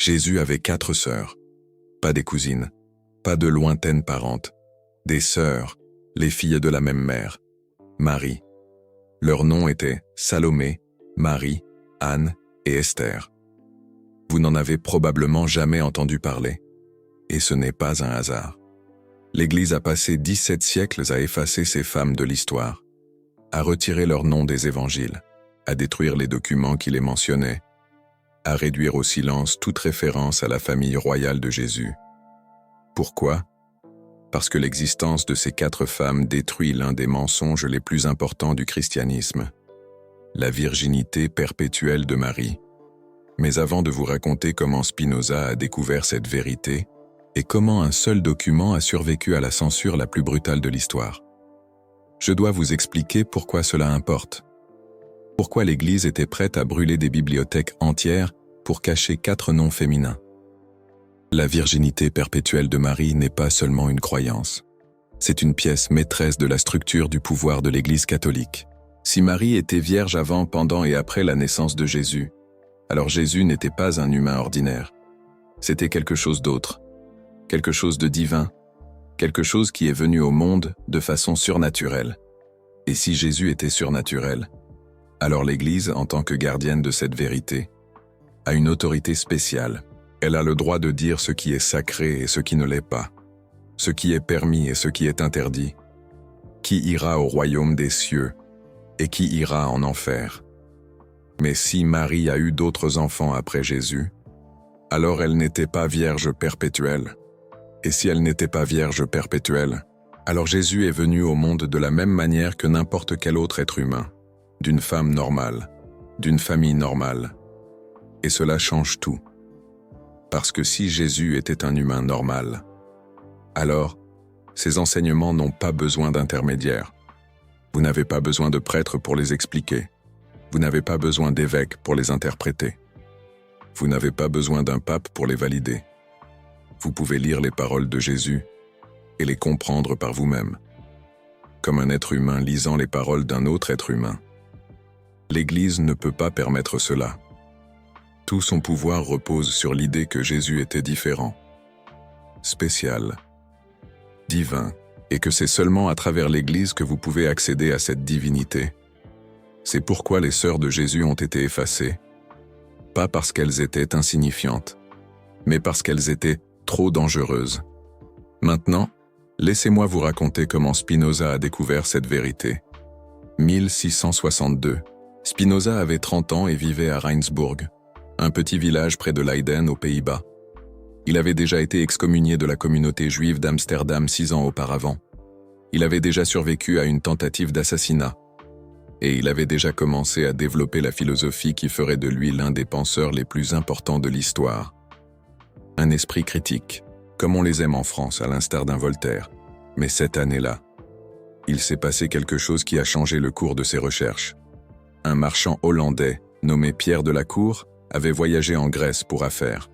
Jésus avait 4 sœurs, pas des cousines, pas de lointaines parentes, des sœurs, les filles de la même mère, Marie. Leurs noms étaient Salomé, Marie, Anne et Esther. Vous n'en avez probablement jamais entendu parler, et ce n'est pas un hasard. L'Église a passé 17 siècles à effacer ces femmes de l'histoire, à retirer leurs noms des évangiles, à détruire les documents qui les mentionnaient, à réduire au silence toute référence à la famille royale de Jésus. Pourquoi ? Parce que l'existence de ces 4 femmes détruit l'un des mensonges les plus importants du christianisme, la virginité perpétuelle de Marie. Mais avant de vous raconter comment Spinoza a découvert cette vérité et comment un seul document a survécu à la censure la plus brutale de l'histoire, je dois vous expliquer pourquoi cela importe. Pourquoi l'Église était prête à brûler des bibliothèques entières pour cacher 4 noms féminins. La virginité perpétuelle de Marie n'est pas seulement une croyance. C'est une pièce maîtresse de la structure du pouvoir de l'Église catholique. Si Marie était vierge avant, pendant et après la naissance de Jésus, alors Jésus n'était pas un humain ordinaire. C'était quelque chose d'autre, quelque chose de divin, quelque chose qui est venu au monde de façon surnaturelle. Et si Jésus était surnaturel, alors l'Église, en tant que gardienne de cette vérité, a une autorité spéciale. Elle a le droit de dire ce qui est sacré et ce qui ne l'est pas, ce qui est permis et ce qui est interdit, qui ira au royaume des cieux et qui ira en enfer. Mais si Marie a eu d'autres enfants après Jésus, alors elle n'était pas vierge perpétuelle. Et si elle n'était pas vierge perpétuelle, alors Jésus est venu au monde de la même manière que n'importe quel autre être humain, d'une femme normale, d'une famille normale. Et cela change tout. Parce que si Jésus était un humain normal, alors ses enseignements n'ont pas besoin d'intermédiaires. Vous n'avez pas besoin de prêtres pour les expliquer. Vous n'avez pas besoin d'évêques pour les interpréter. Vous n'avez pas besoin d'un pape pour les valider. Vous pouvez lire les paroles de Jésus et les comprendre par vous-même, comme un être humain lisant les paroles d'un autre être humain. L'Église ne peut pas permettre cela. Tout son pouvoir repose sur l'idée que Jésus était différent, spécial, divin, et que c'est seulement à travers l'Église que vous pouvez accéder à cette divinité. C'est pourquoi les sœurs de Jésus ont été effacées, pas parce qu'elles étaient insignifiantes, mais parce qu'elles étaient trop dangereuses. Maintenant, laissez-moi vous raconter comment Spinoza a découvert cette vérité. 1662. Spinoza avait 30 ans et vivait à Rijnsburg, un petit village près de Leiden aux Pays-Bas. Il avait déjà été excommunié de la communauté juive d'Amsterdam 6 ans auparavant. Il avait déjà survécu à une tentative d'assassinat. Et il avait déjà commencé à développer la philosophie qui ferait de lui l'un des penseurs les plus importants de l'histoire. Un esprit critique, comme on les aime en France, à l'instar d'un Voltaire. Mais cette année-là, il s'est passé quelque chose qui a changé le cours de ses recherches. Un marchand hollandais, nommé Pierre de la Cour, avait voyagé en Grèce pour affaires.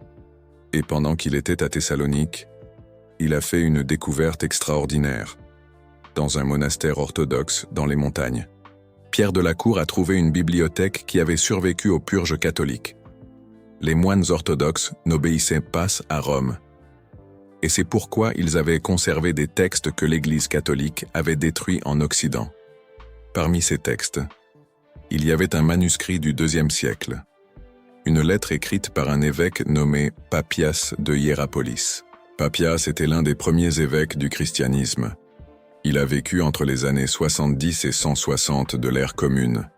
Et pendant qu'il était à Thessalonique, il a fait une découverte extraordinaire. Dans un monastère orthodoxe dans les montagnes, Pierre de la Cour a trouvé une bibliothèque qui avait survécu aux purges catholiques. Les moines orthodoxes n'obéissaient pas à Rome. Et c'est pourquoi ils avaient conservé des textes que l'Église catholique avait détruits en Occident. Parmi ces textes, il y avait un manuscrit du IIe siècle, une lettre écrite par un évêque nommé Papias de Hiérapolis. Papias était l'un des premiers évêques du christianisme. Il a vécu entre les années 70 et 160 de l'ère commune.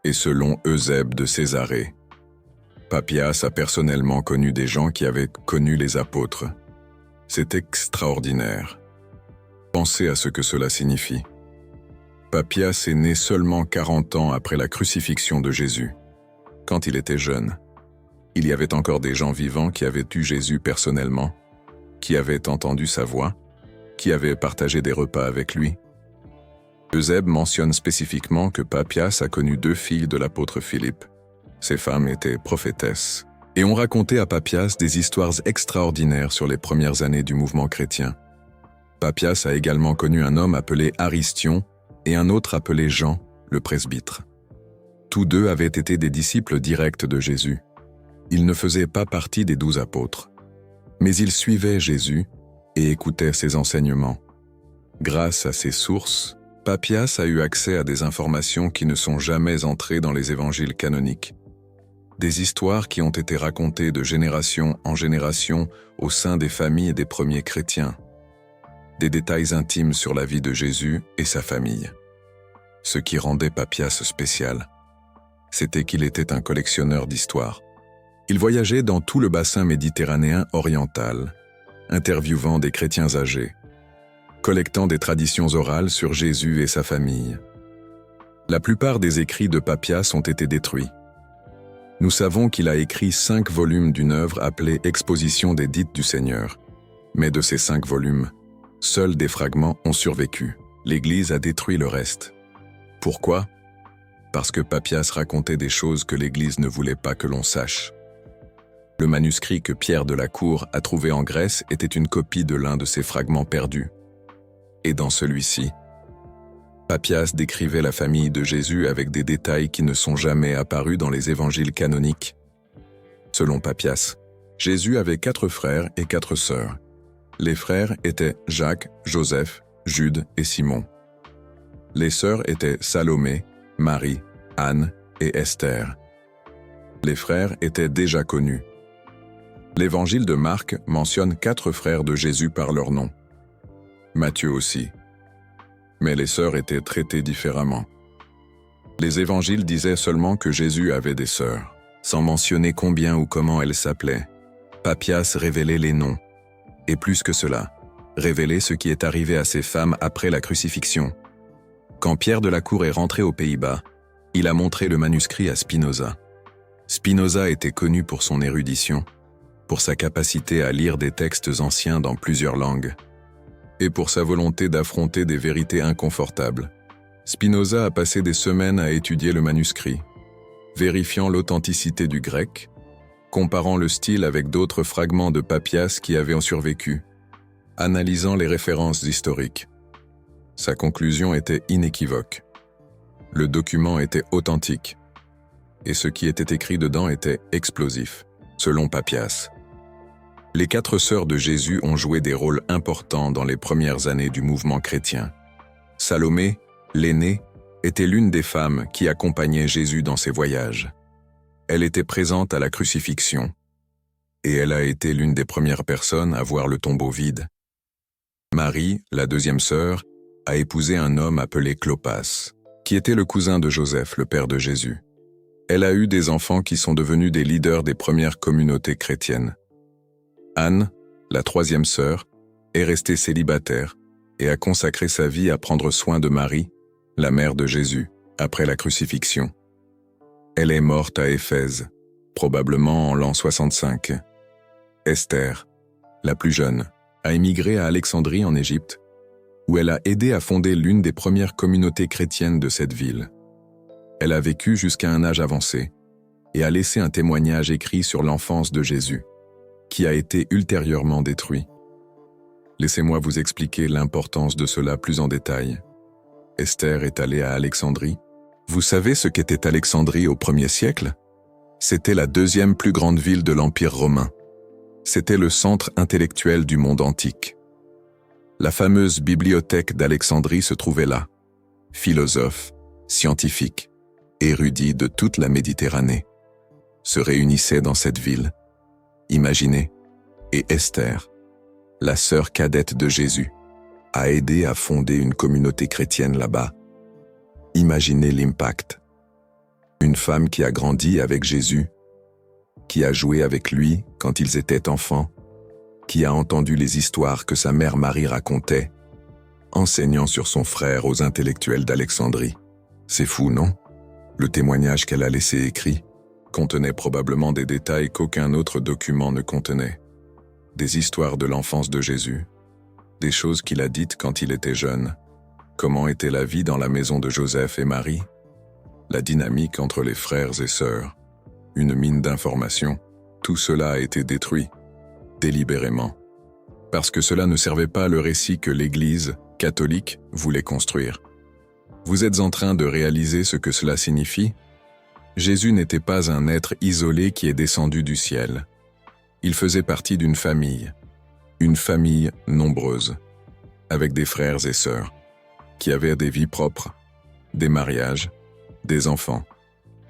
Et selon Eusèbe de Césarée, Papias a personnellement connu des gens qui avaient connu les apôtres. C'est extraordinaire. Pensez à ce que cela signifie. Papias est né seulement 40 ans après la crucifixion de Jésus. Quand il était jeune, il y avait encore des gens vivants qui avaient eu Jésus personnellement, qui avaient entendu sa voix, qui avaient partagé des repas avec lui. Eusèbe mentionne spécifiquement que Papias a connu 2 filles de l'apôtre Philippe. Ces femmes étaient prophétesses, et ont raconté à Papias des histoires extraordinaires sur les premières années du mouvement chrétien. Papias a également connu un homme appelé Aristion et un autre appelé Jean, le presbytre. Tous 2 avaient été des disciples directs de Jésus. Il ne faisait pas partie des 12 apôtres, mais il suivait Jésus et écoutait ses enseignements. Grâce à ces sources, Papias a eu accès à des informations qui ne sont jamais entrées dans les évangiles canoniques. Des histoires qui ont été racontées de génération en génération au sein des familles des premiers chrétiens. Des détails intimes sur la vie de Jésus et sa famille. Ce qui rendait Papias spécial, c'était qu'il était un collectionneur d'histoires. Il voyageait dans tout le bassin méditerranéen oriental, interviewant des chrétiens âgés, collectant des traditions orales sur Jésus et sa famille. La plupart des écrits de Papias ont été détruits. Nous savons qu'il a écrit 5 volumes d'une œuvre appelée Exposition des dites du Seigneur. Mais de ces 5 volumes, seuls des fragments ont survécu. L'Église a détruit le reste. Pourquoi? Parce que Papias racontait des choses que l'Église ne voulait pas que l'on sache. Le manuscrit que Pierre de la Cour a trouvé en Grèce était une copie de l'un de ces fragments perdus. Et dans celui-ci, Papias décrivait la famille de Jésus avec des détails qui ne sont jamais apparus dans les évangiles canoniques. Selon Papias, Jésus avait 4 frères et 4 sœurs. Les frères étaient Jacques, Joseph, Jude et Simon. Les sœurs étaient Salomé, Marie, Anne et Esther. Les frères étaient déjà connus. L'évangile de Marc mentionne 4 frères de Jésus par leur nom. Matthieu aussi. Mais les sœurs étaient traitées différemment. Les évangiles disaient seulement que Jésus avait des sœurs, sans mentionner combien ou comment elles s'appelaient. Papias révélait les noms. Et plus que cela, révélait ce qui est arrivé à ces femmes après la crucifixion. Quand Pierre de la Cour est rentré aux Pays-Bas, il a montré le manuscrit à Spinoza. Spinoza était connu pour son érudition, pour sa capacité à lire des textes anciens dans plusieurs langues, et pour sa volonté d'affronter des vérités inconfortables. Spinoza a passé des semaines à étudier le manuscrit, vérifiant l'authenticité du grec, comparant le style avec d'autres fragments de Papias qui avaient survécu, analysant les références historiques. Sa conclusion était inéquivoque. Le document était authentique, et ce qui était écrit dedans était explosif, selon Papias. Les 4 sœurs de Jésus ont joué des rôles importants dans les premières années du mouvement chrétien. Salomé, l'aînée, était l'une des femmes qui accompagnait Jésus dans ses voyages. Elle était présente à la crucifixion, et elle a été l'une des premières personnes à voir le tombeau vide. Marie, la 2e sœur, a épousé un homme appelé Clopas, qui était le cousin de Joseph, le père de Jésus. Elle a eu des enfants qui sont devenus des leaders des premières communautés chrétiennes. Anne, la 3e sœur, est restée célibataire et a consacré sa vie à prendre soin de Marie, la mère de Jésus, après la crucifixion. Elle est morte à Éphèse, probablement en l'an 65. Esther, la plus jeune, a émigré à Alexandrie en Égypte, où elle a aidé à fonder l'une des premières communautés chrétiennes de cette ville. Elle a vécu jusqu'à un âge avancé et a laissé un témoignage écrit sur l'enfance de Jésus, qui a été ultérieurement détruit. Laissez-moi vous expliquer l'importance de cela plus en détail. Esther est allée à Alexandrie. Vous savez ce qu'était Alexandrie au 1er siècle? C'était la 2e plus grande ville de l'Empire romain. C'était le centre intellectuel du monde antique. La fameuse bibliothèque d'Alexandrie se trouvait là. Philosophes, scientifiques, érudits de toute la Méditerranée se réunissaient dans cette ville. Imaginez, et Esther, la sœur cadette de Jésus, a aidé à fonder une communauté chrétienne là-bas. Imaginez l'impact. Une femme qui a grandi avec Jésus, qui a joué avec lui quand ils étaient enfants, qui a entendu les histoires que sa mère Marie racontait, enseignant sur son frère aux intellectuels d'Alexandrie. C'est fou, non? Le témoignage qu'elle a laissé écrit contenait probablement des détails qu'aucun autre document ne contenait. Des histoires de l'enfance de Jésus, des choses qu'il a dites quand il était jeune, comment était la vie dans la maison de Joseph et Marie, la dynamique entre les frères et sœurs, une mine d'informations. Tout cela a été détruit, délibérément, parce que cela ne servait pas le récit que l'Église catholique voulait construire. Vous êtes en train de réaliser ce que cela signifie? Jésus n'était pas un être isolé qui est descendu du ciel. Il faisait partie d'une famille nombreuse, avec des frères et sœurs, qui avaient des vies propres, des mariages, des enfants,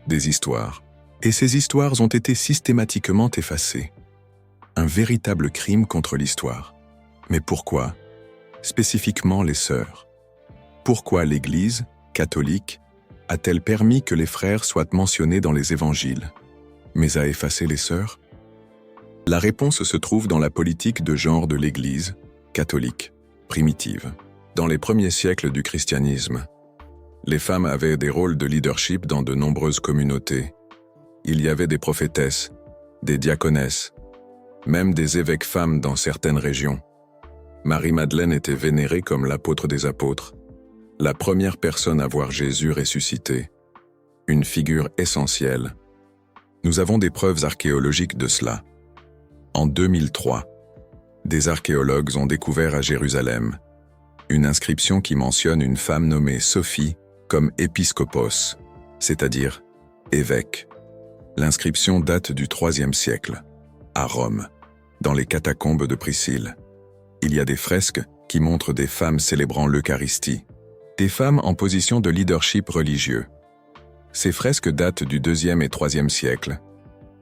des histoires. Et ces histoires ont été systématiquement effacées. Un véritable crime contre l'histoire. Mais pourquoi, spécifiquement les sœurs? Pourquoi l'Église catholique a-t-elle permis que les frères soient mentionnés dans les évangiles, mais a effacé les sœurs? La réponse se trouve dans la politique de genre de l'Église catholique primitive. Dans les premiers siècles du christianisme, les femmes avaient des rôles de leadership dans de nombreuses communautés. Il y avait des prophétesses, des diaconesses, même des évêques femmes dans certaines régions. Marie-Madeleine était vénérée comme l'apôtre des apôtres, la première personne à voir Jésus ressuscité, une figure essentielle. Nous avons des preuves archéologiques de cela. En 2003, des archéologues ont découvert à Jérusalem une inscription qui mentionne une femme nommée Sophie comme épiscopos, c'est-à-dire évêque. L'inscription date du IIIe siècle, à Rome, dans les catacombes de Priscille. Il y a des fresques qui montrent des femmes célébrant l'Eucharistie, des femmes en position de leadership religieux. Ces fresques datent du IIe et IIIe siècle.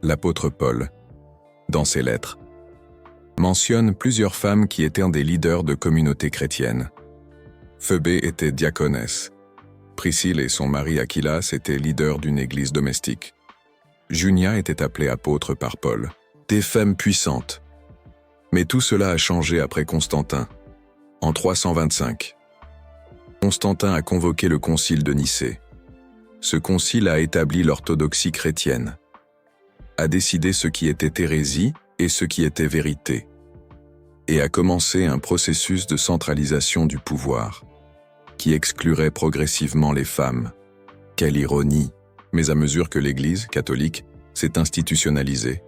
L'apôtre Paul, dans ses lettres, mentionne plusieurs femmes qui étaient des leaders de communautés chrétiennes. Phoebé était diaconesse. Priscille et son mari Aquilas étaient leaders d'une église domestique. Junia était appelée apôtre par Paul. Des femmes puissantes. Mais tout cela a changé après Constantin, en 325. Constantin a convoqué le concile de Nicée. Ce concile a établi l'orthodoxie chrétienne, a décidé ce qui était hérésie et ce qui était vérité, et a commencé un processus de centralisation du pouvoir, qui exclurait progressivement les femmes. Quelle ironie! Mais à mesure que l'Église catholique s'est institutionnalisée,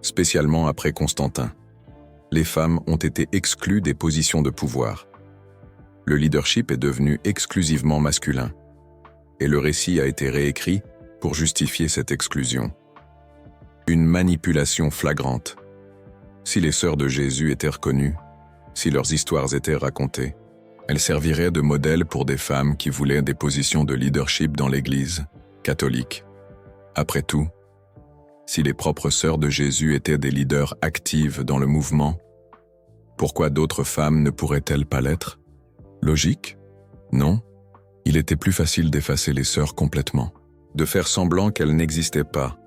spécialement après Constantin, les femmes ont été exclues des positions de pouvoir. Le leadership est devenu exclusivement masculin, et le récit a été réécrit pour justifier cette exclusion. Une manipulation flagrante. Si les sœurs de Jésus étaient reconnues, si leurs histoires étaient racontées, elles serviraient de modèle pour des femmes qui voulaient des positions de leadership dans l'Église catholique. Après tout, si les propres sœurs de Jésus étaient des leaders actives dans le mouvement, pourquoi d'autres femmes ne pourraient-elles pas l'être? Logique? Non. Il était plus facile d'effacer les sœurs complètement, de faire semblant qu'elles n'existaient pas,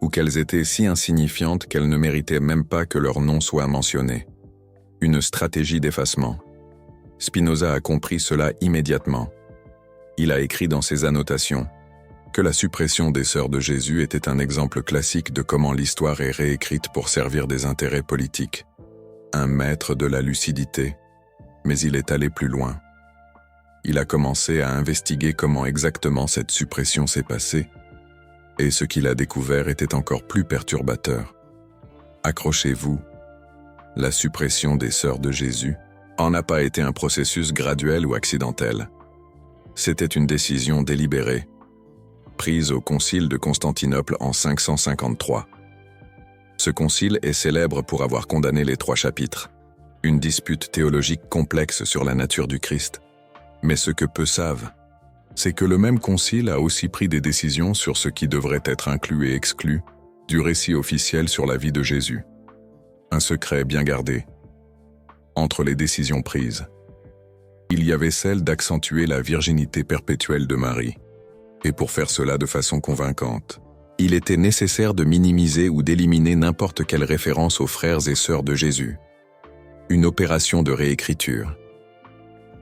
ou qu'elles étaient si insignifiantes qu'elles ne méritaient même pas que leur nom soit mentionné. Une stratégie d'effacement. Spinoza a compris cela immédiatement. Il a écrit dans ses annotations que la suppression des sœurs de Jésus était un exemple classique de comment l'histoire est réécrite pour servir des intérêts politiques. Un maître de la lucidité, mais il est allé plus loin. Il a commencé à investiguer comment exactement cette suppression s'est passée, et ce qu'il a découvert était encore plus perturbateur. Accrochez-vous, la suppression des sœurs de Jésus n'a pas été un processus graduel ou accidentel. C'était une décision délibérée, prise au concile de Constantinople en 553. Ce concile est célèbre pour avoir condamné les 3 chapitres, une dispute théologique complexe sur la nature du Christ. Mais ce que peu savent, c'est que le même concile a aussi pris des décisions sur ce qui devrait être inclus et exclu du récit officiel sur la vie de Jésus. Un secret bien gardé. Entre les décisions prises, il y avait celle d'accentuer la virginité perpétuelle de Marie. Et pour faire cela de façon convaincante, il était nécessaire de minimiser ou d'éliminer n'importe quelle référence aux frères et sœurs de Jésus. Une opération de réécriture.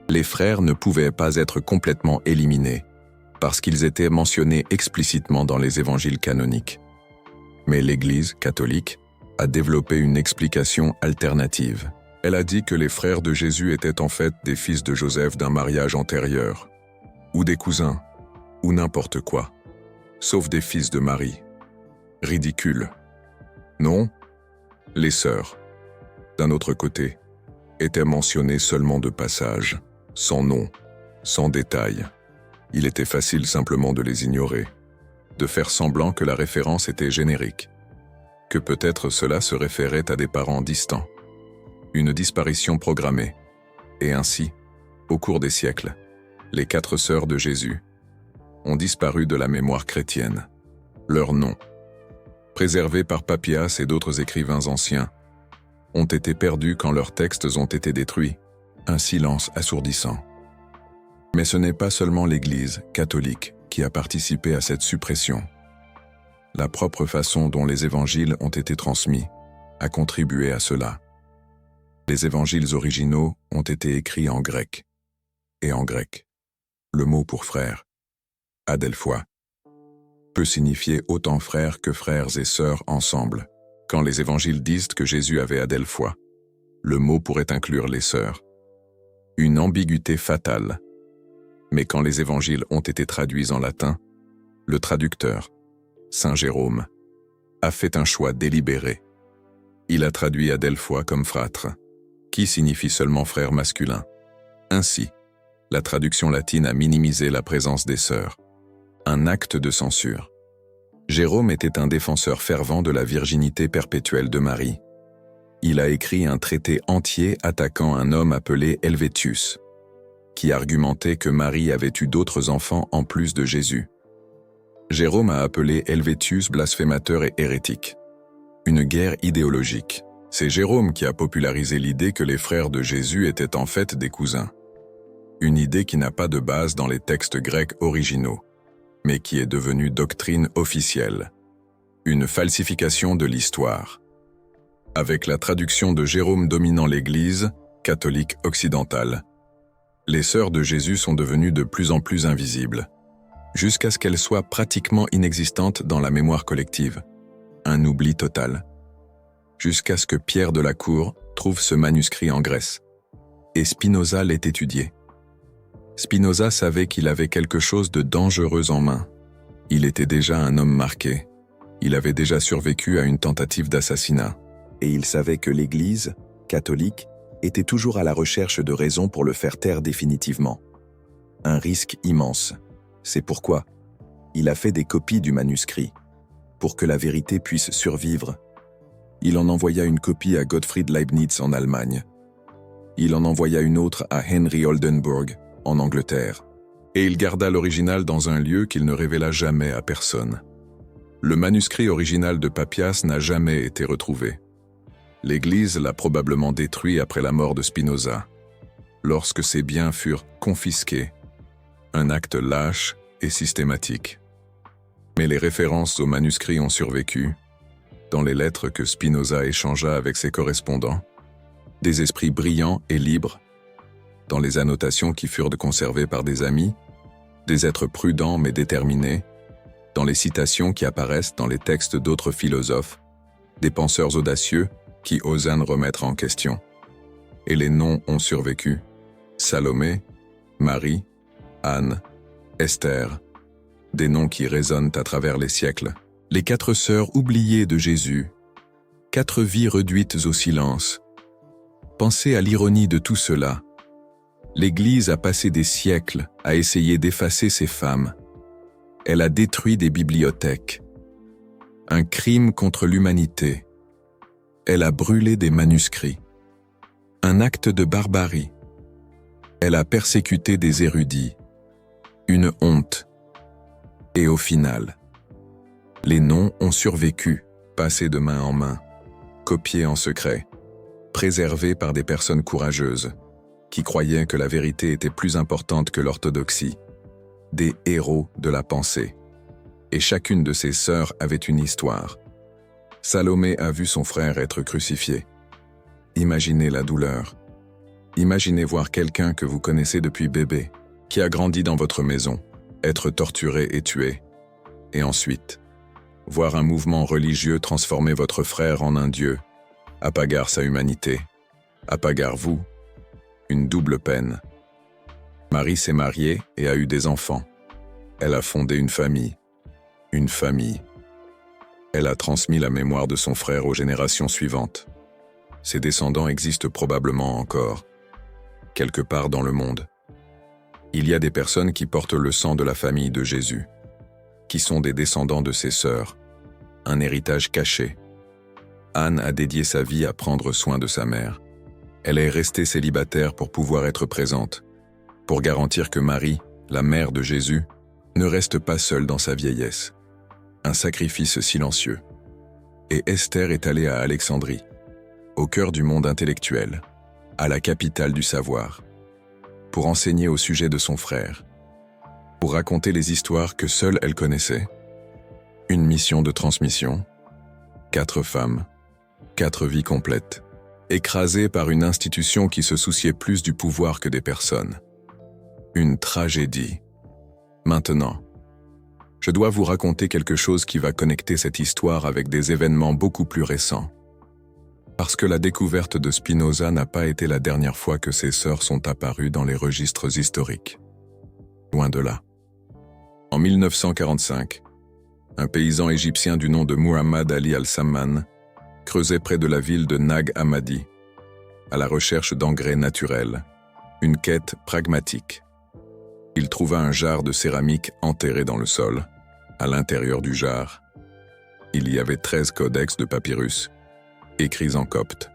Les frères ne pouvaient pas être complètement éliminés, parce qu'ils étaient mentionnés explicitement dans les évangiles canoniques. Mais l'Église catholique a développé une explication alternative. Elle a dit que les frères de Jésus étaient en fait des fils de Joseph d'un mariage antérieur, ou des cousins, ou n'importe quoi, sauf des fils de Marie. Ridicule. Non, les sœurs, d'un autre côté, étaient mentionnées seulement de passage, sans nom, sans détail. Il était facile simplement de les ignorer. de faire semblant que la référence était générique, que peut-être cela se référait à des parents distants, une disparition programmée, et ainsi, au cours des siècles, les 4 sœurs de Jésus ont disparu de la mémoire chrétienne. Leurs noms, préservés par Papias et d'autres écrivains anciens, ont été perdus quand leurs textes ont été détruits, un silence assourdissant. Mais ce n'est pas seulement l'Église catholique qui a participé à cette suppression. La propre façon dont les évangiles ont été transmis a contribué à cela. Les évangiles originaux ont été écrits en grec. Et en grec, le mot pour frère, adelphoi, peut signifier autant frères que frères et sœurs ensemble. Quand les évangiles disent que Jésus avait adelphoi, le mot pourrait inclure les sœurs. Une ambiguïté fatale. Mais quand les évangiles ont été traduits en latin, le traducteur, Saint Jérôme, a fait un choix délibéré. Il a traduit adelphoi comme fratre, qui signifie seulement frère masculin. Ainsi, la traduction latine a minimisé la présence des sœurs. Un acte de censure. Jérôme était un défenseur fervent de la virginité perpétuelle de Marie. Il a écrit un traité entier attaquant un homme appelé Helvétius, qui argumentait que Marie avait eu d'autres enfants en plus de Jésus. Jérôme a appelé Helvétius blasphémateur et hérétique. Une guerre idéologique. C'est Jérôme qui a popularisé l'idée que les frères de Jésus étaient en fait des cousins. Une idée qui n'a pas de base dans les textes grecs originaux, mais qui est devenue doctrine officielle. Une falsification de l'histoire. Avec la traduction de Jérôme dominant l'Église catholique occidentale, les sœurs de Jésus sont devenues de plus en plus invisibles, jusqu'à ce qu'elles soient pratiquement inexistantes dans la mémoire collective. Un oubli total. Jusqu'à ce que Pierre de la Cour trouve ce manuscrit en Grèce. Et Spinoza l'ait étudié. Spinoza savait qu'il avait quelque chose de dangereux en main. Il était déjà un homme marqué. Il avait déjà survécu à une tentative d'assassinat. Et il savait que l'Église, catholique, était toujours à la recherche de raisons pour le faire taire définitivement. Un risque immense. C'est pourquoi il a fait des copies du manuscrit, pour que la vérité puisse survivre. Il en envoya une copie à Gottfried Leibniz en Allemagne. Il en envoya une autre à Henry Oldenburg, en Angleterre. Et il garda l'original dans un lieu qu'il ne révéla jamais à personne. Le manuscrit original de Papias n'a jamais été retrouvé. L'Église l'a probablement détruit après la mort de Spinoza, lorsque ses biens furent confisqués. Un acte lâche et systématique. Mais les références au manuscrit ont survécu, dans les lettres que Spinoza échangea avec ses correspondants, des esprits brillants et libres, dans les annotations qui furent conservées par des amis, des êtres prudents mais déterminés, dans les citations qui apparaissent dans les textes d'autres philosophes, des penseurs audacieux qui osent remettre en question. Et les noms ont survécu. Salomé, Marie, Anne, Esther, des noms qui résonnent à travers les siècles. Les 4 sœurs oubliées de Jésus, 4 vies réduites au silence. Pensez à l'ironie de tout cela. L'Église a passé des siècles à essayer d'effacer ces femmes. Elle a détruit des bibliothèques. Un crime contre l'humanité. Elle a brûlé des manuscrits. Un acte de barbarie. Elle a persécuté des érudits. Une honte. Et au final, les noms ont survécu, passés de main en main, copiés en secret, préservés par des personnes courageuses, qui croyaient que la vérité était plus importante que l'orthodoxie, des héros de la pensée. Et chacune de ses sœurs avait une histoire. Salomé a vu son frère être crucifié. Imaginez la douleur. Imaginez voir quelqu'un que vous connaissez depuis bébé, qui a grandi dans votre maison, être torturé et tué. Et ensuite, voir un mouvement religieux transformer votre frère en un dieu, Apagar sa humanité, Apagar vous, une double peine. Marie s'est mariée et a eu des enfants. Elle a fondé une famille. Une famille. Elle a transmis la mémoire de son frère aux générations suivantes. Ses descendants existent probablement encore, quelque part dans le monde. Il y a des personnes qui portent le sang de la famille de Jésus, qui sont des descendants de ses sœurs, un héritage caché. Anne a dédié sa vie à prendre soin de sa mère. Elle est restée célibataire pour pouvoir être présente, pour garantir que Marie, la mère de Jésus, ne reste pas seule dans sa vieillesse. Un sacrifice silencieux. Et Esther est allée à Alexandrie, au cœur du monde intellectuel, à la capitale du savoir, pour enseigner au sujet de son frère, pour raconter les histoires que seule elle connaissait. Une mission de transmission, 4 femmes, 4 vies complètes, écrasées par une institution qui se souciait plus du pouvoir que des personnes. Une tragédie. Maintenant, je dois vous raconter quelque chose qui va connecter cette histoire avec des événements beaucoup plus récents. Parce que la découverte de Spinoza n'a pas été la dernière fois que ses sœurs sont apparues dans les registres historiques. Loin de là. En 1945, un paysan égyptien du nom de Muhammad Ali al-Samman creusait près de la ville de Nag Hammadi, à la recherche d'engrais naturels, une quête pragmatique. Il trouva un jarre de céramique enterré dans le sol. À l'intérieur du jarre, il y avait 13 codex de papyrus, écrits en copte,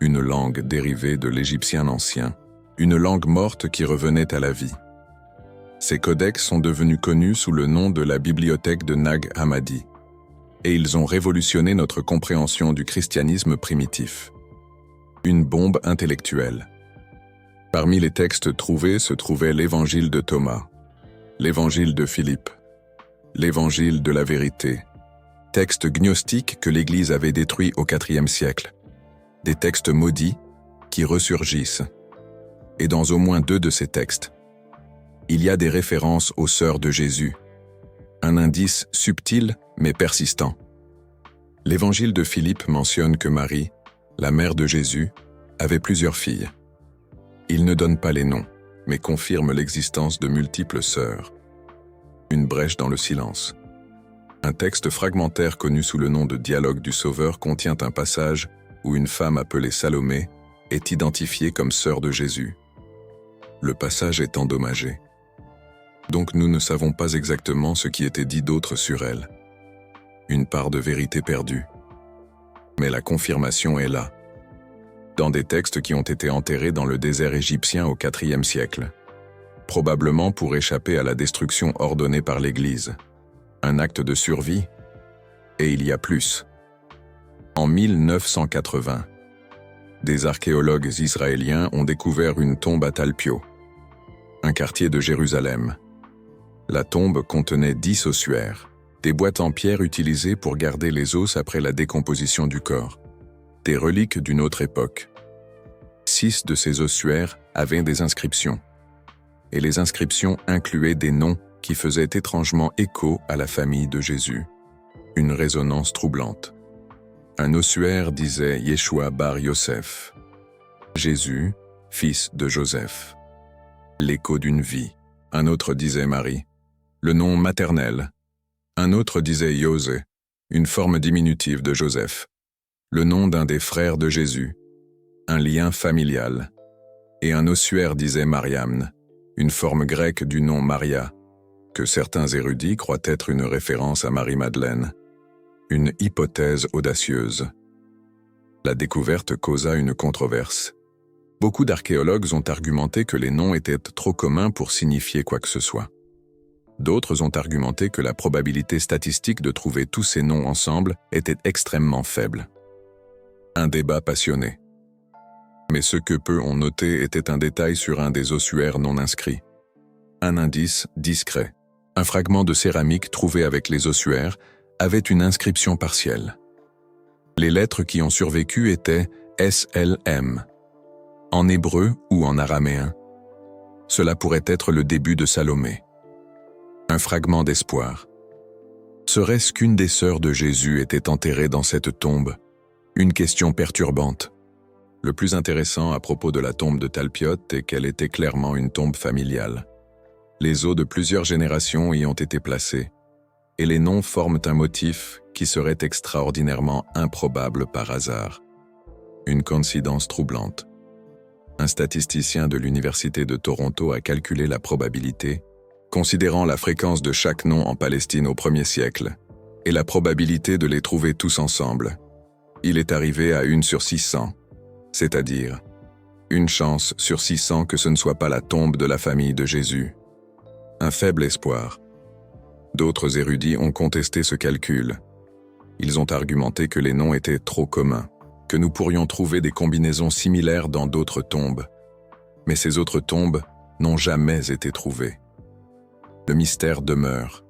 une langue dérivée de l'égyptien ancien, une langue morte qui revenait à la vie. Ces codex sont devenus connus sous le nom de la bibliothèque de Nag Hammadi, et ils ont révolutionné notre compréhension du christianisme primitif. Une bombe intellectuelle. Parmi les textes trouvés se trouvait l'évangile de Thomas, l'évangile de Philippe, l'évangile de la vérité, textes gnostiques que l'Église avait détruits au IVe siècle, des textes maudits qui ressurgissent. Et dans au moins 2 de ces textes, il y a des références aux sœurs de Jésus, un indice subtil mais persistant. L'évangile de Philippe mentionne que Marie, la mère de Jésus, avait plusieurs filles. Il ne donne pas les noms, mais confirme l'existence de multiples sœurs. Une brèche dans le silence. Un texte fragmentaire connu sous le nom de Dialogue du Sauveur contient un passage où une femme appelée Salomé est identifiée comme sœur de Jésus. Le passage est endommagé. Donc nous ne savons pas exactement ce qui était dit d'autre sur elle. Une part de vérité perdue. Mais la confirmation est là, dans des textes qui ont été enterrés dans le désert égyptien au IVe siècle, probablement pour échapper à la destruction ordonnée par l'Église. Un acte de survie, et il y a plus. En 1980, des archéologues israéliens ont découvert une tombe à Talpio, un quartier de Jérusalem. La tombe contenait 10 ossuaires, des boîtes en pierre utilisées pour garder les os après la décomposition du corps, des reliques d'une autre époque. 6 de ces ossuaires avaient des inscriptions, et les inscriptions incluaient des noms qui faisaient étrangement écho à la famille de Jésus. Une résonance troublante. Un ossuaire disait Yeshua bar Yosef, Jésus, fils de Joseph. L'écho d'une vie. Un autre disait Marie, le nom maternel. Un autre disait Yosé, une forme diminutive de Joseph, le nom d'un des frères de Jésus, un lien familial. Et un ossuaire disait Mariamne, une forme grecque du nom Maria, que certains érudits croient être une référence à Marie-Madeleine. Une hypothèse audacieuse. La découverte causa une controverse. Beaucoup d'archéologues ont argumenté que les noms étaient trop communs pour signifier quoi que ce soit. D'autres ont argumenté que la probabilité statistique de trouver tous ces noms ensemble était extrêmement faible. Un débat passionné. Mais ce que peu ont noté était un détail sur un des ossuaires non inscrits. Un indice discret. Un fragment de céramique trouvé avec les ossuaires avait une inscription partielle. Les lettres qui ont survécu étaient SLM, en hébreu ou en araméen. Cela pourrait être le début de Salomé. Un fragment d'espoir. Serait-ce qu'une des sœurs de Jésus était enterrée dans cette tombe? Une question perturbante. Le plus intéressant à propos de la tombe de Talpiot est qu'elle était clairement une tombe familiale. Les os de plusieurs générations y ont été placés, et les noms forment un motif qui serait extraordinairement improbable par hasard. Une coïncidence troublante. Un statisticien de l'Université de Toronto a calculé la probabilité Considérant la fréquence de chaque nom en Palestine au 1er siècle et la probabilité de les trouver tous ensemble, il est arrivé à 1 sur 600, c'est-à-dire une chance sur 600 que ce ne soit pas la tombe de la famille de Jésus. Un faible espoir. D'autres érudits ont contesté ce calcul. Ils ont argumenté que les noms étaient trop communs, que nous pourrions trouver des combinaisons similaires dans d'autres tombes. Mais ces autres tombes n'ont jamais été trouvées. Le mystère demeure.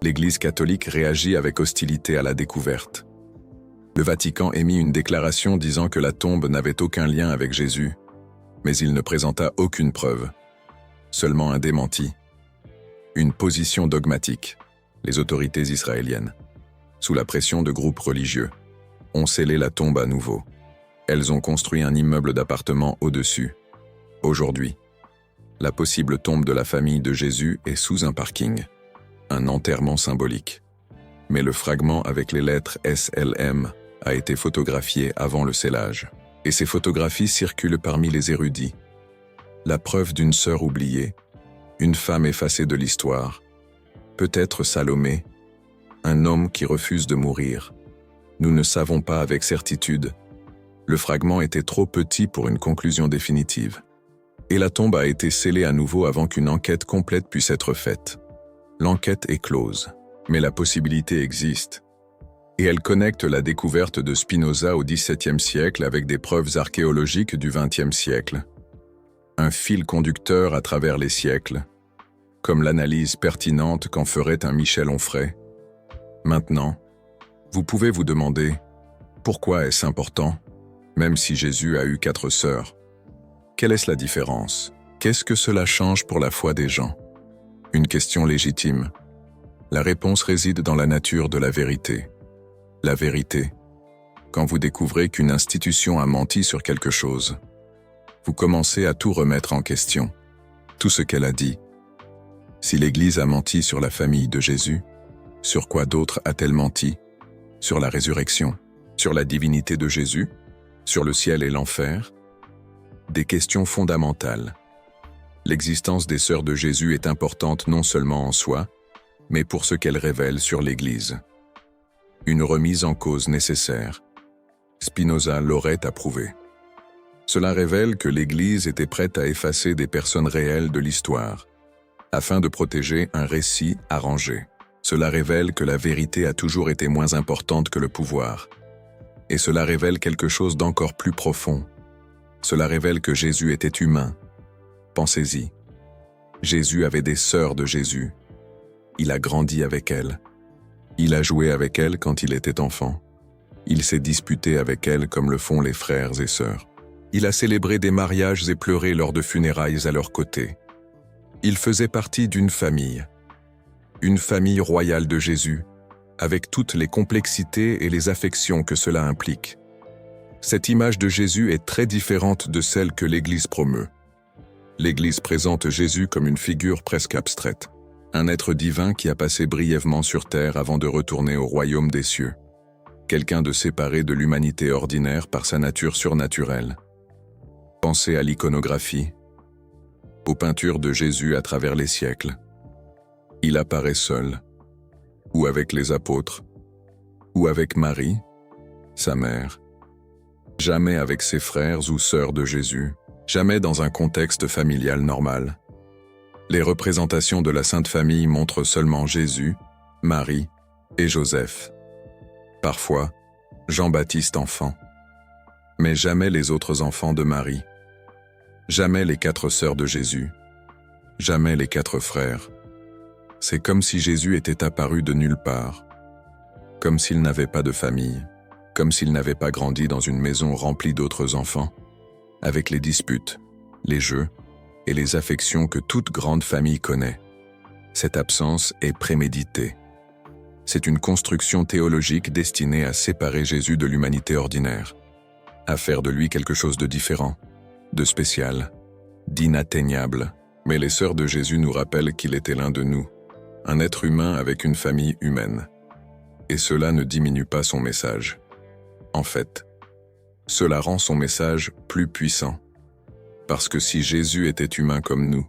L'Église catholique réagit avec hostilité à la découverte. Le Vatican émit une déclaration disant que la tombe n'avait aucun lien avec Jésus, mais il ne présenta aucune preuve, seulement un démenti. Une position dogmatique. Les autorités israéliennes, sous la pression de groupes religieux, ont scellé la tombe à nouveau. Elles ont construit un immeuble d'appartements au-dessus. Aujourd'hui, la possible tombe de la famille de Jésus est sous un parking, un enterrement symbolique. Mais le fragment avec les lettres SLM a été photographié avant le scellage, et ces photographies circulent parmi les érudits. La preuve d'une sœur oubliée, une femme effacée de l'histoire, peut-être Salomé, un homme qui refuse de mourir. Nous ne savons pas avec certitude. Le fragment était trop petit pour une conclusion définitive. Et la tombe a été scellée à nouveau avant qu'une enquête complète puisse être faite. L'enquête est close, mais la possibilité existe. Et elle connecte la découverte de Spinoza au XVIIe siècle avec des preuves archéologiques du XXe siècle. Un fil conducteur à travers les siècles, comme l'analyse pertinente qu'en ferait un Michel Onfray. Maintenant, vous pouvez vous demander, pourquoi est-ce important, même si Jésus a eu 4 sœurs? Quelle est la différence? Qu'est-ce que cela change pour la foi des gens? Une question légitime. La réponse réside dans la nature de la vérité. La vérité, quand vous découvrez qu'une institution a menti sur quelque chose, vous commencez à tout remettre en question, tout ce qu'elle a dit. Si l'Église a menti sur la famille de Jésus, sur quoi d'autre a-t-elle menti? Sur la résurrection? Sur la divinité de Jésus? Sur le ciel et l'enfer? Des questions fondamentales. L'existence des sœurs de Jésus est importante non seulement en soi, mais pour ce qu'elle révèle sur l'Église. Une remise en cause nécessaire. Spinoza l'aurait approuvé. Cela révèle que l'Église était prête à effacer des personnes réelles de l'histoire, afin de protéger un récit arrangé. Cela révèle que la vérité a toujours été moins importante que le pouvoir. Et cela révèle quelque chose d'encore plus profond. Cela révèle que Jésus était humain. Pensez-y. Jésus avait des sœurs de Jésus. Il a grandi avec elles. Il a joué avec elles quand il était enfant. Il s'est disputé avec elles comme le font les frères et sœurs. Il a célébré des mariages et pleuré lors de funérailles à leur côté. Il faisait partie d'une famille royale de Jésus, avec toutes les complexités et les affections que cela implique. Cette image de Jésus est très différente de celle que l'Église promeut. L'Église présente Jésus comme une figure presque abstraite, un être divin qui a passé brièvement sur terre avant de retourner au royaume des cieux, quelqu'un de séparé de l'humanité ordinaire par sa nature surnaturelle. Pensez à l'iconographie, aux peintures de Jésus à travers les siècles. Il apparaît seul, ou avec les apôtres, ou avec Marie, sa mère. Jamais avec ses frères ou sœurs de Jésus, jamais dans un contexte familial normal. Les représentations de la Sainte Famille montrent seulement Jésus, Marie et Joseph. Parfois, Jean-Baptiste enfant. Mais jamais les autres enfants de Marie. Jamais les 4 sœurs de Jésus. Jamais les 4 frères. C'est comme si Jésus était apparu de nulle part. Comme s'il n'avait pas de famille. Comme s'il n'avait pas grandi dans une maison remplie d'autres enfants, avec les disputes, les jeux et les affections que toute grande famille connaît. Cette absence est préméditée. C'est une construction théologique destinée à séparer Jésus de l'humanité ordinaire, à faire de lui quelque chose de différent, de spécial, d'inatteignable. Mais les sœurs de Jésus nous rappellent qu'il était l'un de nous, un être humain avec une famille humaine. Et cela ne diminue pas son message. En fait, cela rend son message plus puissant. Parce que si Jésus était humain comme nous,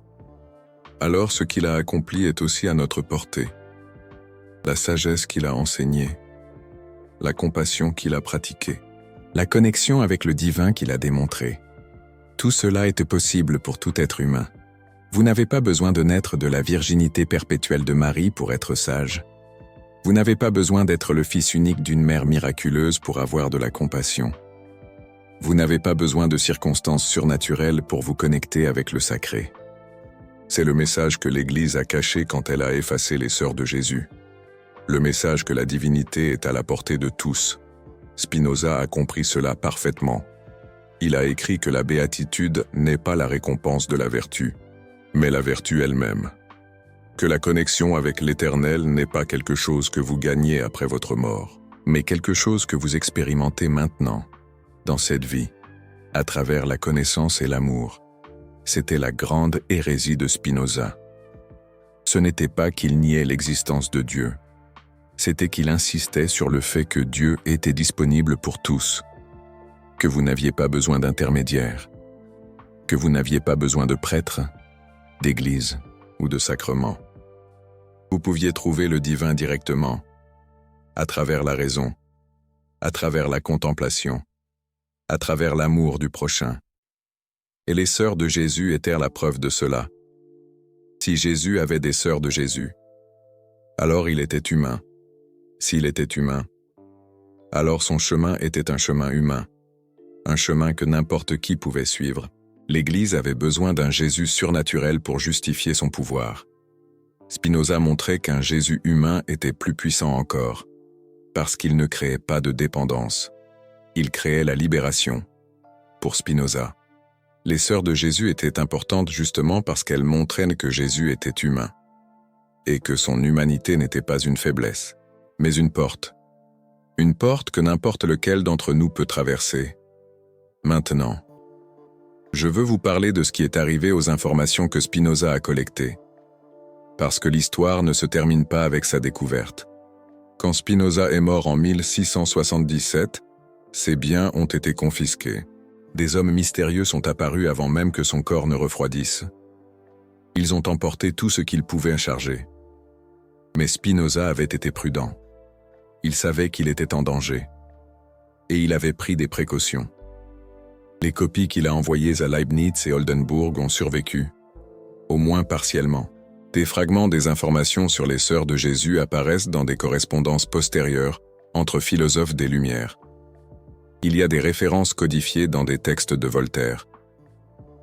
alors ce qu'il a accompli est aussi à notre portée. La sagesse qu'il a enseignée, la compassion qu'il a pratiquée, la connexion avec le divin qu'il a démontrée. Tout cela était possible pour tout être humain. Vous n'avez pas besoin de naître de la virginité perpétuelle de Marie pour être sage. Vous n'avez pas besoin d'être le fils unique d'une mère miraculeuse pour avoir de la compassion. Vous n'avez pas besoin de circonstances surnaturelles pour vous connecter avec le sacré. C'est le message que l'Église a caché quand elle a effacé les sœurs de Jésus. Le message que la divinité est à la portée de tous. Spinoza a compris cela parfaitement. Il a écrit que la béatitude n'est pas la récompense de la vertu, mais la vertu elle-même. Que la connexion avec l'Éternel n'est pas quelque chose que vous gagnez après votre mort, mais quelque chose que vous expérimentez maintenant, dans cette vie, à travers la connaissance et l'amour. C'était la grande hérésie de Spinoza. Ce n'était pas qu'il niait l'existence de Dieu. C'était qu'il insistait sur le fait que Dieu était disponible pour tous, que vous n'aviez pas besoin d'intermédiaires, que vous n'aviez pas besoin de prêtres, d'église ou de sacrements. Vous pouviez trouver le divin directement, à travers la raison, à travers la contemplation, à travers l'amour du prochain. Et les sœurs de Jésus étaient la preuve de cela. Si Jésus avait des sœurs de Jésus, alors il était humain. S'il était humain, alors son chemin était un chemin humain, un chemin que n'importe qui pouvait suivre. L'Église avait besoin d'un Jésus surnaturel pour justifier son pouvoir. Spinoza montrait qu'un Jésus humain était plus puissant encore, parce qu'il ne créait pas de dépendance. Il créait la libération. Pour Spinoza, les sœurs de Jésus étaient importantes justement parce qu'elles montraient que Jésus était humain, et que son humanité n'était pas une faiblesse, mais une porte. Une porte que n'importe lequel d'entre nous peut traverser. Maintenant, je veux vous parler de ce qui est arrivé aux informations que Spinoza a collectées. Parce que l'histoire ne se termine pas avec sa découverte. Quand Spinoza est mort en 1677, ses biens ont été confisqués. Des hommes mystérieux sont apparus avant même que son corps ne refroidisse. Ils ont emporté tout ce qu'ils pouvaient charger. Mais Spinoza avait été prudent. Il savait qu'il était en danger. Et il avait pris des précautions. Les copies qu'il a envoyées à Leibniz et Oldenburg ont survécu, au moins partiellement. Des fragments des informations sur les sœurs de Jésus apparaissent dans des correspondances postérieures entre philosophes des Lumières. Il y a des références codifiées dans des textes de Voltaire,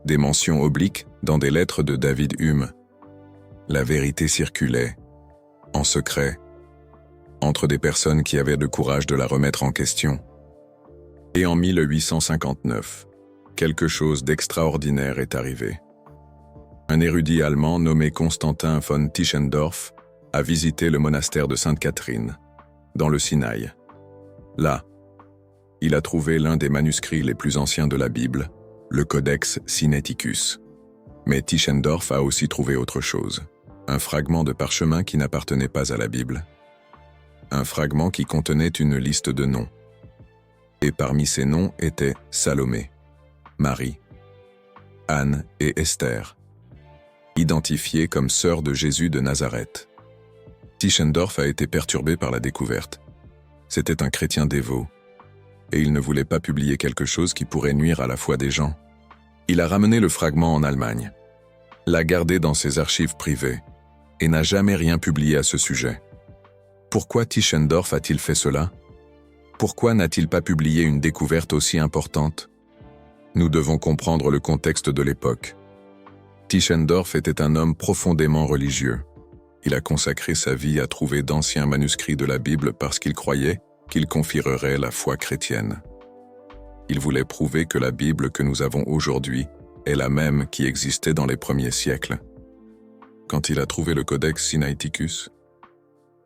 des mentions obliques dans des lettres de David Hume. La vérité circulait, en secret, entre des personnes qui avaient le courage de la remettre en question. Et en 1859, quelque chose d'extraordinaire est arrivé. Un érudit allemand nommé Constantin von Tischendorf a visité le monastère de Sainte-Catherine, dans le Sinaï. Là, il a trouvé l'un des manuscrits les plus anciens de la Bible, le Codex Sinaiticus. Mais Tischendorf a aussi trouvé autre chose, un fragment de parchemin qui n'appartenait pas à la Bible. Un fragment qui contenait une liste de noms. Et parmi ces noms étaient Salomé, Marie, Anne et Esther, identifiées comme sœurs de Jésus de Nazareth. Tischendorf a été perturbé par la découverte. C'était un chrétien dévot, et il ne voulait pas publier quelque chose qui pourrait nuire à la foi des gens. Il a ramené le fragment en Allemagne, l'a gardé dans ses archives privées, et n'a jamais rien publié à ce sujet. Pourquoi Tischendorf a-t-il fait cela? Pourquoi n'a-t-il pas publié une découverte aussi importante? Nous devons comprendre le contexte de l'époque. Tischendorf était un homme profondément religieux. Il a consacré sa vie à trouver d'anciens manuscrits de la Bible parce qu'il croyait qu'il confirmerait la foi chrétienne. Il voulait prouver que la Bible que nous avons aujourd'hui est la même qui existait dans les premiers siècles. Quand il a trouvé le Codex Sinaiticus,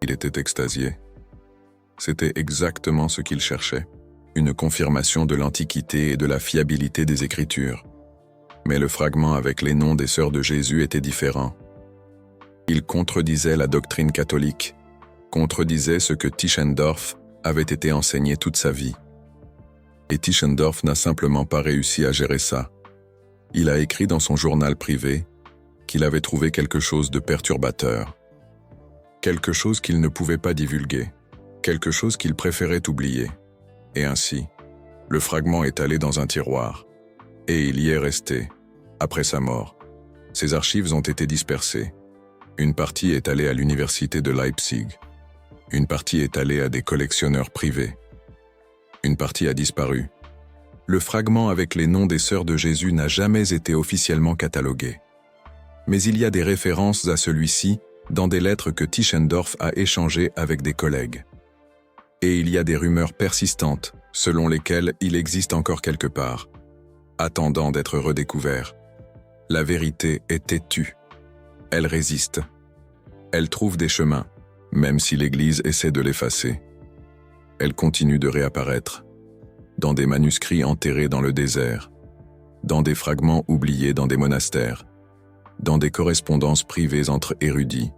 il était extasié. C'était exactement ce qu'il cherchait, une confirmation de l'Antiquité et de la fiabilité des Écritures. Mais le fragment avec les noms des sœurs de Jésus était différent. Il contredisait la doctrine catholique, contredisait ce que Tischendorf avait été enseigné toute sa vie. Et Tischendorf n'a simplement pas réussi à gérer ça. Il a écrit dans son journal privé qu'il avait trouvé quelque chose de perturbateur, quelque chose qu'il ne pouvait pas divulguer, quelque chose qu'il préférait oublier. Et ainsi, le fragment est allé dans un tiroir, et il y est resté, après sa mort. Ses archives ont été dispersées. Une partie est allée à l'université de Leipzig. Une partie est allée à des collectionneurs privés. Une partie a disparu. Le fragment avec les noms des sœurs de Jésus n'a jamais été officiellement catalogué. Mais il y a des références à celui-ci dans des lettres que Tischendorf a échangées avec des collègues. Et il y a des rumeurs persistantes selon lesquelles il existe encore quelque part, attendant d'être redécouvert. La vérité est têtue. Elle résiste. Elle trouve des chemins, même si l'Église essaie de l'effacer. Elle continue de réapparaître, dans des manuscrits enterrés dans le désert, dans des fragments oubliés dans des monastères, dans des correspondances privées entre érudits.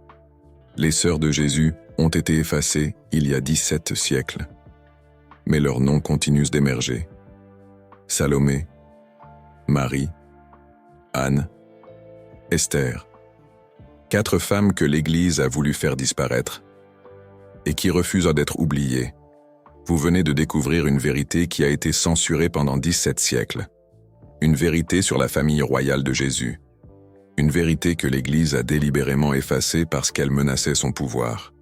Les sœurs de Jésus ont été effacées il y a 17 siècles. Mais leurs noms continuent d'émerger. Salomé, Marie, Anne, Esther. 4 femmes que l'Église a voulu faire disparaître et qui refusent d'être oubliées. Vous venez de découvrir une vérité qui a été censurée pendant 17 siècles. Une vérité sur la famille royale de Jésus. Une vérité que l'Église a délibérément effacée parce qu'elle menaçait son pouvoir.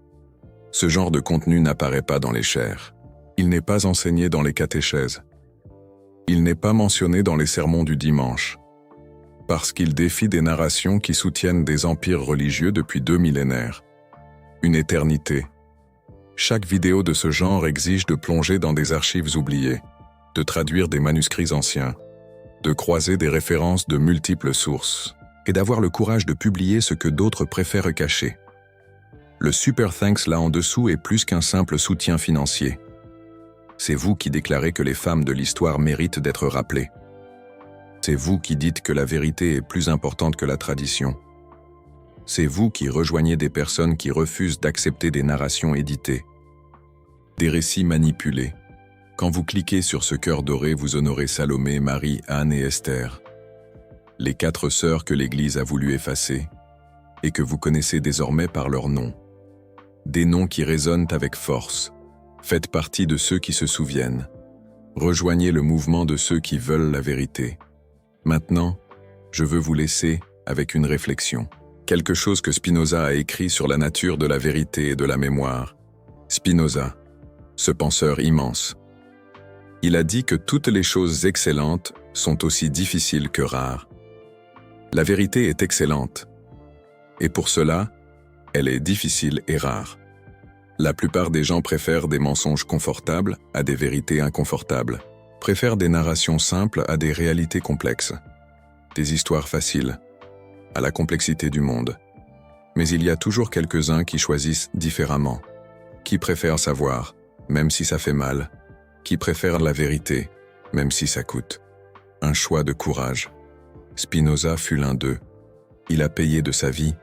Ce genre de contenu n'apparaît pas dans les chaires. Il n'est pas enseigné dans les catéchèses. Il n'est pas mentionné dans les sermons du dimanche. Parce qu'il défie des narrations qui soutiennent des empires religieux depuis 2 millénaires. Une éternité. Chaque vidéo de ce genre exige de plonger dans des archives oubliées, de traduire des manuscrits anciens, de croiser des références de multiples sources, et d'avoir le courage de publier ce que d'autres préfèrent cacher. Le Super Thanks là en dessous est plus qu'un simple soutien financier. C'est vous qui déclarez que les femmes de l'histoire méritent d'être rappelées. C'est vous qui dites que la vérité est plus importante que la tradition. C'est vous qui rejoignez des personnes qui refusent d'accepter des narrations éditées, des récits manipulés. Quand vous cliquez sur ce cœur doré, vous honorez Salomé, Marie, Anne et Esther, les 4 sœurs que l'Église a voulu effacer et que vous connaissez désormais par leurs noms. Des noms qui résonnent avec force. Faites partie de ceux qui se souviennent. Rejoignez le mouvement de ceux qui veulent la vérité. Maintenant, je veux vous laisser avec une réflexion. Quelque chose que Spinoza a écrit sur la nature de la vérité et de la mémoire. Spinoza, ce penseur immense. Il a dit que toutes les choses excellentes sont aussi difficiles que rares. La vérité est excellente. Et pour cela, elle est difficile et rare. La plupart des gens préfèrent des mensonges confortables à des vérités inconfortables, préfèrent des narrations simples à des réalités complexes, des histoires faciles à la complexité du monde. Mais il y a toujours quelques-uns qui choisissent différemment, qui préfèrent savoir, même si ça fait mal, qui préfèrent la vérité, même si ça coûte. Un choix de courage. Spinoza fut l'un d'eux. Il a payé de sa vie,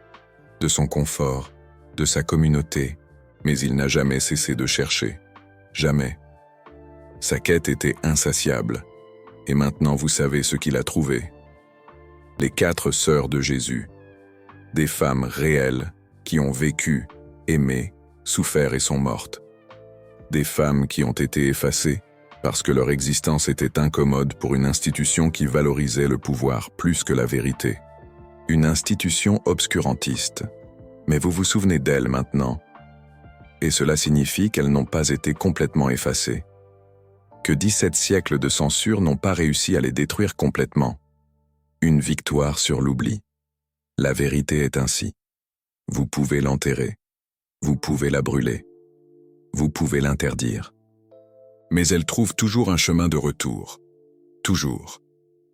de son confort, de sa communauté, mais il n'a jamais cessé de chercher. Jamais. Sa quête était insatiable. Et maintenant vous savez ce qu'il a trouvé. Les 4 sœurs de Jésus. Des femmes réelles qui ont vécu, aimé, souffert et sont mortes. Des femmes qui ont été effacées parce que leur existence était incommode pour une institution qui valorisait le pouvoir plus que la vérité. Une institution obscurantiste. Mais vous vous souvenez d'elles maintenant. Et cela signifie qu'elles n'ont pas été complètement effacées. Que 17 siècles de censure n'ont pas réussi à les détruire complètement. Une victoire sur l'oubli. La vérité est ainsi. Vous pouvez l'enterrer. Vous pouvez la brûler. Vous pouvez l'interdire. Mais elle trouve toujours un chemin de retour. Toujours.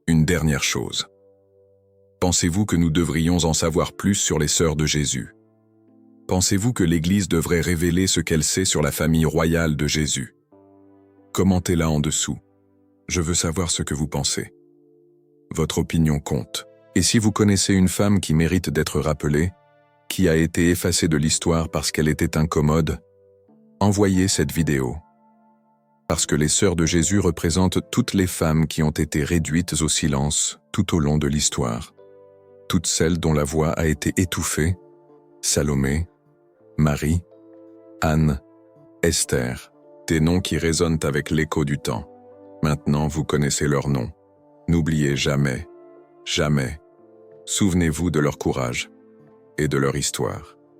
Une dernière chose. Pensez-vous que nous devrions en savoir plus sur les sœurs de Jésus? Pensez-vous que l'Église devrait révéler ce qu'elle sait sur la famille royale de Jésus? Commentez-la en dessous. Je veux savoir ce que vous pensez. Votre opinion compte. Et si vous connaissez une femme qui mérite d'être rappelée, qui a été effacée de l'histoire parce qu'elle était incommode, envoyez cette vidéo. Parce que les sœurs de Jésus représentent toutes les femmes qui ont été réduites au silence tout au long de l'histoire. toutes celles dont la voix a été étouffée, Salomé, Marie, Anne, Esther, des noms qui résonnent avec l'écho du temps. Maintenant, vous connaissez leurs noms. N'oubliez jamais, jamais. Souvenez-vous de leur courage et de leur histoire.